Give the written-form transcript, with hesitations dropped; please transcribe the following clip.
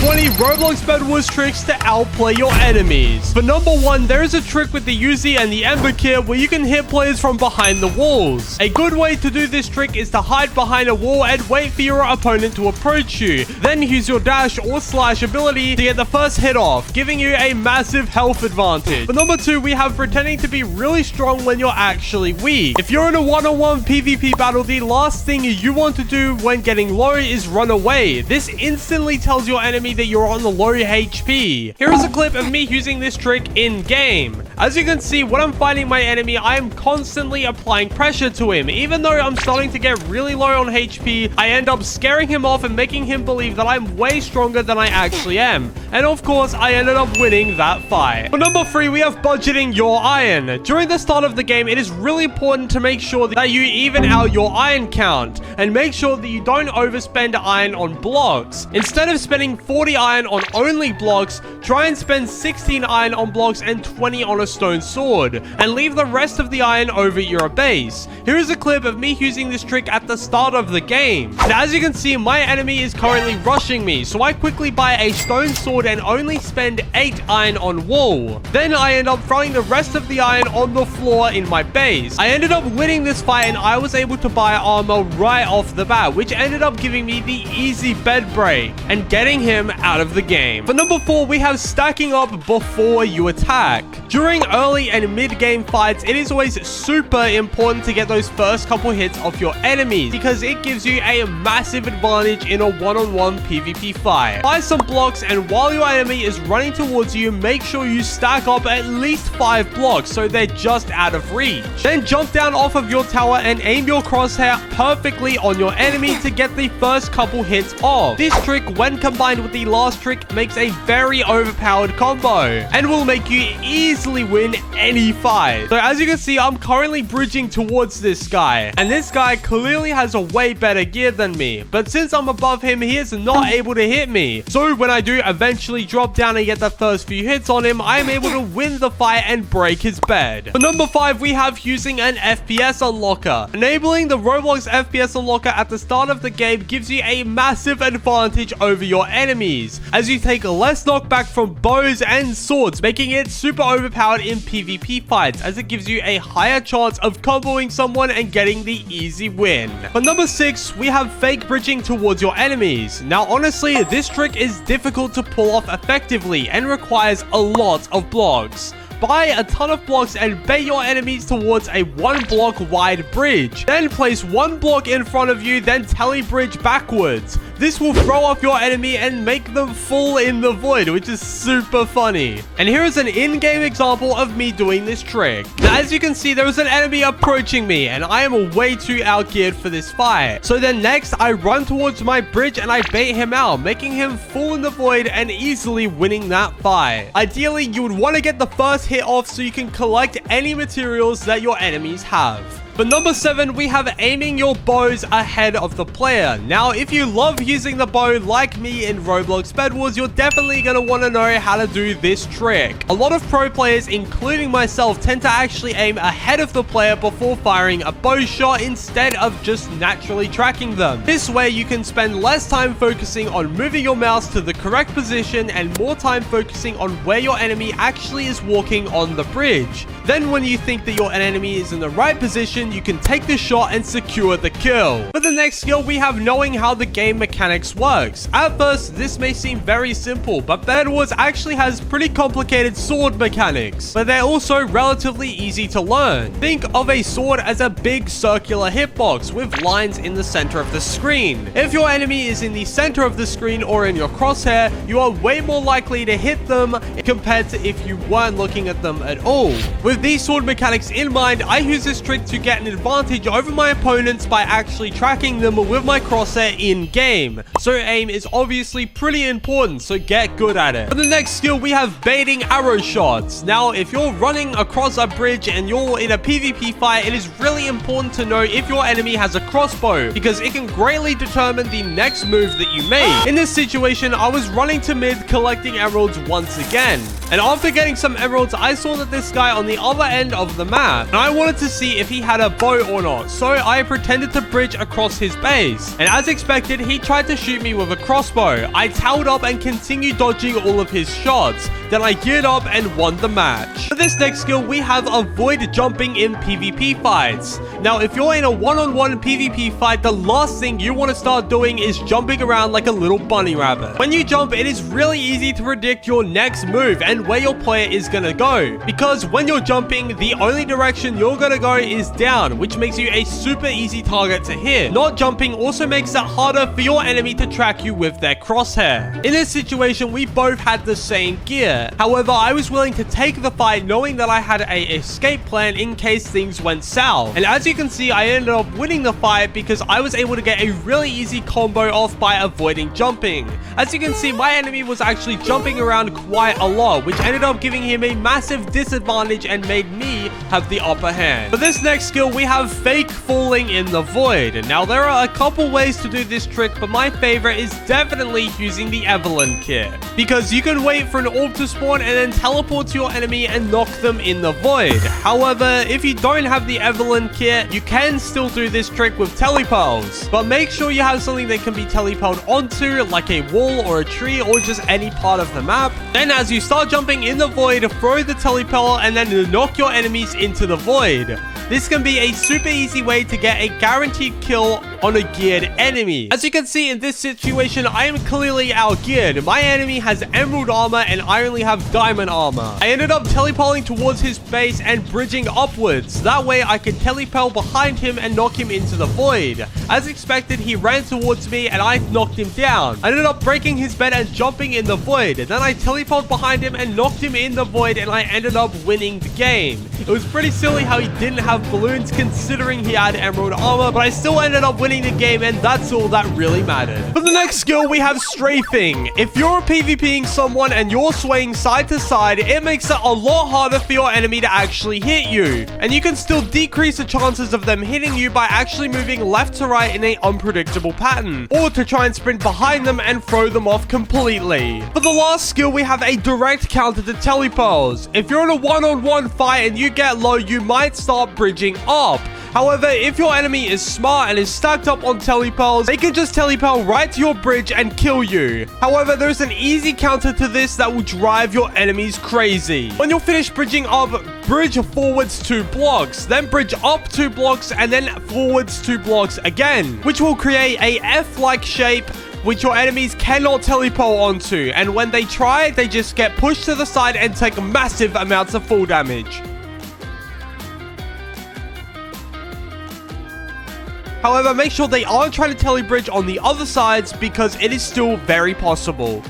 20 Roblox Bedwars tricks to outplay your enemies. For number 1, there is a trick with the Uzi and the Ember kit where you can hit players from behind the walls. A good way to do this trick is to hide behind a wall and wait for your opponent to approach you. Then use your dash or slash ability to get the first hit off, giving you a massive health advantage. For number 2, we have pretending to be really strong when you're actually weak. If you're in a one-on-one PvP battle, the last thing you want to do when getting low is run away. This instantly tells your enemy that you're on the low HP. Here is a clip of me using this trick in game. As you can see, when I'm fighting my enemy, I am constantly applying pressure to him. Even though I'm starting to get really low on HP, I end up scaring him off and making him believe that I'm way stronger than I actually am. And of course, I ended up winning that fight. For number 3, we have budgeting your iron. During the start of the game, it is really important to make sure that you even out your iron count and make sure that you don't overspend iron on blocks. Instead of spending 40 iron on only blocks, try and spend 16 iron on blocks and 20 on a stone sword, and leave the rest of the iron over your base. Here is a clip of me using this trick at the start of the game. Now, as you can see, my enemy is currently rushing me, so I quickly buy a stone sword and only spend 8 iron on wall. Then I end up throwing the rest of the iron on the floor in my base. I ended up winning this fight and I was able to buy armor right off the bat, which ended up giving me the easy bed break and getting him out of the game. For number 4, we have stacking up before you attack. During early and mid-game fights, it is always super important to get those first couple hits off your enemies because it gives you a massive advantage in a one-on-one PvP fight. Buy some blocks, and while your enemy is running towards you, make sure you stack up at least 5 blocks so they're just out of reach. Then jump down off of your tower and aim your crosshair perfectly on your enemy to get the first couple hits off. This trick, when combined with the last trick, makes a very overpowered combo and will make you easily win any fight. So as you can see, I'm currently bridging towards this guy, and this guy clearly has a way better gear than me, but since I'm above him, he is not able to hit me. So when I do eventually drop down and get the first few hits on him, I am able to win the fight and break his bed. For number 5, we have using an FPS Unlocker. Enabling the Roblox FPS Unlocker at the start of the game gives you a massive advantage over your enemies, as you take less knockback from bows and swords, making it super overpowered in PvP fights, as it gives you a higher chance of comboing someone and getting the easy win. For number 6, we have fake bridging towards your enemies. Now honestly, this trick is difficult to pull off effectively and requires a lot of blocks. Buy a ton of blocks and bait your enemies towards a 1 block wide bridge. Then place 1 block in front of you, then tele-bridge backwards. This will throw off your enemy and make them fall in the void, which is super funny. And here is an in-game example of me doing this trick. Now, as you can see, there is an enemy approaching me, and I am way too outgeared for this fight. So then next, I run towards my bridge and I bait him out, making him fall in the void and easily winning that fight. Ideally, you would want to get the first hit off so you can collect any materials that your enemies have. For number 7, we have aiming your bows ahead of the player. Now, if you love using the bow like me in Roblox Bedwars, you're definitely going to want to know how to do this trick. A lot of pro players, including myself, tend to actually aim ahead of the player before firing a bow shot instead of just naturally tracking them. This way, you can spend less time focusing on moving your mouse to the correct position and more time focusing on where your enemy actually is walking on the bridge. Then when you think that your enemy is in the right position, you can take the shot and secure the kill. For the next skill, we have knowing how the game mechanics works. At first, this may seem very simple, but Bedwars actually has pretty complicated sword mechanics, but they're also relatively easy to learn. Think of a sword as a big circular hitbox with lines in the center of the screen. If your enemy is in the center of the screen or in your crosshair, you are way more likely to hit them compared to if you weren't looking at them at all. With these sword mechanics in mind, I use this trick to get an advantage over my opponents by actually tracking them with my crosshair in game. So aim is obviously pretty important, so get good at it. For the next skill, we have baiting arrow shots. Now, if you're running across a bridge and you're in a PvP fight, it is really important to know if your enemy has a crossbow, because it can greatly determine the next move that you make. In this situation, I was running to mid collecting emeralds once again. And after getting some emeralds, I saw that this guy on the other end of the map, and I wanted to see if he had had a bow or not, so I pretended to bridge across his base. And as expected, he tried to shoot me with a crossbow. I towered up and continued dodging all of his shots. Then I geared up and won the match. For this next skill, we have avoid jumping in PvP fights. Now, if you're in a one-on-one PvP fight, the last thing you want to start doing is jumping around like a little bunny rabbit. When you jump, it is really easy to predict your next move and where your player is gonna go. Because when you're jumping, the only direction you're gonna go is down, which makes you a super easy target to hit. Not jumping also makes it harder for your enemy to track you with their crosshair. In this situation, we both had the same gear. However, I was willing to take the fight knowing that I had a escape plan in case things went south. And as you can see, I ended up winning the fight because I was able to get a really easy combo off by avoiding jumping. As you can see, my enemy was actually jumping around quite a lot, which ended up giving him a massive disadvantage and made me have the upper hand. For this next skill, we have fake falling in the void. Now, there are a couple ways to do this trick, but my favorite is definitely using the Evelyn kit. Because you can wait for an orb to spawn and then teleport to your enemy and knock them in the void. However, if you don't have the Evelyn kit, you can still do this trick with telepearls. But make sure you have something that can be telepearled onto, like a wall or a tree or just any part of the map. Then as you start jumping in the void, throw the telepearl and then knock your enemies into the void. This can be a super easy way to get a guaranteed kill on a geared enemy. As you can see in this situation, I am clearly outgeared. My enemy has emerald armor and I only have diamond armor. I ended up teleporting towards his base and bridging upwards. That way I could teleport behind him and knock him into the void. As expected, he ran towards me and I knocked him down. I ended up breaking his bed and jumping in the void. Then I teleported behind him and knocked him in the void and I ended up winning the game. It was pretty silly how he didn't have balloons considering he had emerald armor, but I still ended up winning the game and that's all that really mattered. For the next skill, we have strafing. If you're PvPing someone and you're swaying side to side, it makes it a lot harder for your enemy to actually hit you. And you can still decrease the chances of them hitting you by actually moving left to right in an unpredictable pattern, or to try and sprint behind them and throw them off completely. For the last skill, we have a direct counter to telepearls. If you're in a one-on-one fight and you get low, you might start bridging up. However, if your enemy is smart and is stacked up on telepearls, they can just telepearl right to your bridge and kill you. However, there's an easy counter to this that will drive your enemies crazy. When you're finished bridging up, bridge forwards 2 blocks, then bridge up 2 blocks, and then forwards 2 blocks again, which will create a F-like shape which your enemies cannot teleport onto. And when they try, they just get pushed to the side and take massive amounts of fall damage. However, make sure they aren't trying to telebridge on the other sides because it is still very possible.